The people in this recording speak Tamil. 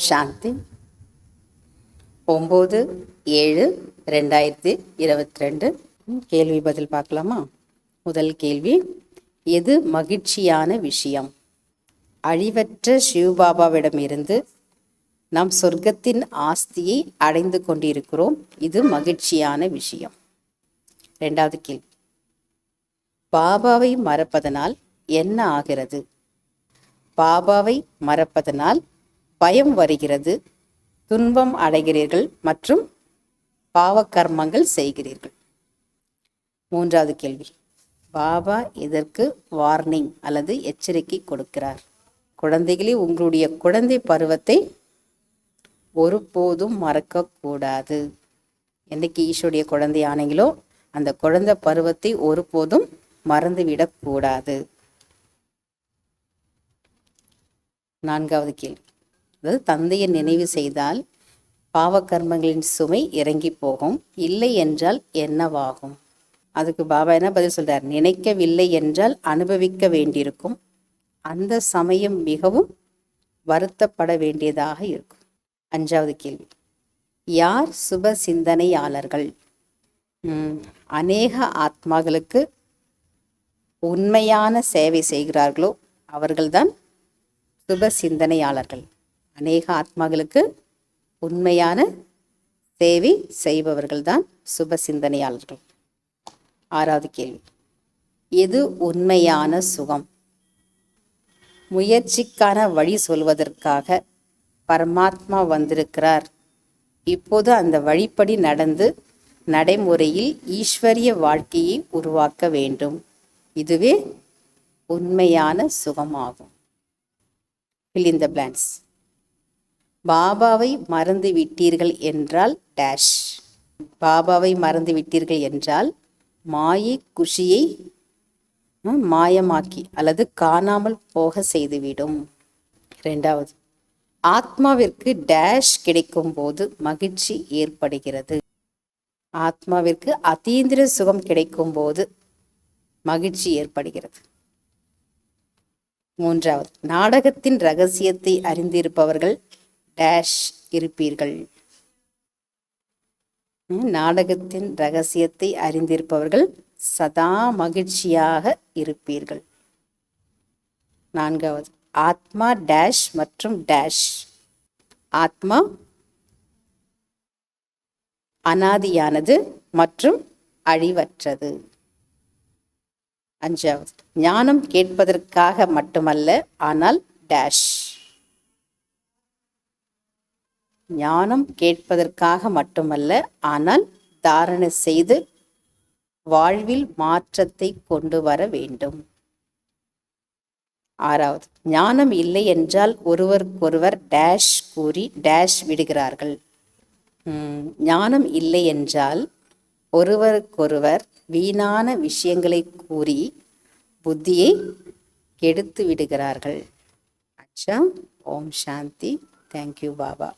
சாந்தி. 9/7/2022. கேள்வி பதில் பார்க்கலாமா? முதல் கேள்வி, எது மகிழ்ச்சியான விஷயம்? அழிவற்ற சிவபாபாவிடமிருந்து நாம் சொர்க்கத்தின் ஆஸ்தியை அடைந்து கொண்டிருக்கிறோம். இது மகிழ்ச்சியான விஷயம். இரண்டாவது கேள்வி, பாபாவை மறப்பதனால் என்ன ஆகிறது? பாபாவை மறப்பதனால் பயம் வருகிறது, துன்பம் அடைகிறீர்கள் மற்றும் பாவக்கர்மங்கள் செய்கிறீர்கள். மூன்றாவது கேள்வி, பாபா இதற்கு வார்னிங் அல்லது எச்சரிக்கை கொடுக்கிறார். குழந்தைகளே, உங்களுடைய குழந்தை பருவத்தை ஒருபோதும் மறக்கக்கூடாது. என்னைக்கு ஈஸ்வரிய குழந்தை ஆனீங்களோ அந்த குழந்தை பருவத்தை ஒருபோதும் மறந்துவிடக்கூடாது. நான்காவது கேள்வி, அதாவது தந்தையை நினைவு செய்தால் பாவக்கர்மங்களின் சுமை இறங்கி போகும், இல்லை என்றால் என்னவாகும்? அதுக்கு பாபா என்ன பதில் சொல்றார்? நினைக்கவில்லை என்றால் அனுபவிக்க வேண்டியிருக்கும், அந்த சமயம் மிகவும் வருத்தப்பட வேண்டியதாக இருக்கும். அஞ்சாவது கேள்வி, யார் சுப சிந்தனையாளர்கள்? அநேக ஆத்மாக்களுக்கு உண்மையான சேவை செய்கிறார்களோ அவர்கள்தான் சுப சிந்தனையாளர்கள். அநேக ஆத்மாக்களுக்கு உண்மையான சேவை செய்பவர்கள்தான் சுப சிந்தனையாளர்கள். ஆறாவது கேள்வி, எது உண்மையான சுகம்? முயற்சிக்கான வழி சொல்வதற்காக பரமாத்மா வந்திருக்கிறார். இப்போது அந்த வழிப்படி நடந்து நடைமுறையில் ஈஸ்வரிய வாழ்க்கையை உருவாக்க வேண்டும். இதுவே உண்மையான சுகமாகும். fill in the blanks. பாபாவை மறந்து விட்டீர்கள் என்றால் டேஷ். பாபாவை மறந்து விட்டீர்கள் என்றால் மாயை குஷியை மாயமாக்கி அல்லது காணாமல் போக செய்துவிடும். இரண்டாவது, ஆத்மாவிற்கு டேஷ் கிடைக்கும் போது மகிழ்ச்சி ஏற்படுகிறது. ஆத்மாவிற்கு அதீந்திர சுகம் கிடைக்கும் போது மகிழ்ச்சி ஏற்படுகிறது. மூன்றாவது, நாடகத்தின் ரகசியத்தை அறிந்திருப்பவர்கள் டேஷ் இருப்பீர்கள். நாடகத்தின் ரகசியத்தை அறிந்திருப்பவர்கள் சதா மகிழ்ச்சியாக இருப்பீர்கள். நான்காவது, ஆத்மா டேஷ் மற்றும் டேஷ். ஆத்மா அனாதியானது மற்றும் அழிவற்றது. அஞ்சாவது, ஞானம் கேட்பதற்காக மட்டுமல்ல, ஆனால் டேஷ். ஞானம் கேட்பதற்காக மட்டுமல்ல, ஆனால் தாரணை செய்து வாழ்வில் மாற்றத்தை கொண்டு வர வேண்டும். ஆறாவது, ஞானம் இல்லை என்றால் ஒருவருக்கொருவர் டேஷ் கூறி டேஷ் விடுகிறார்கள். ஞானம் இல்லை என்றால் ஒருவருக்கொருவர் வீணான விஷயங்களை கூறி புத்தியை கெடுத்து விடுகிறார்கள். அச்சா. ஓம் சாந்தி. தேங்க்யூ பாபா.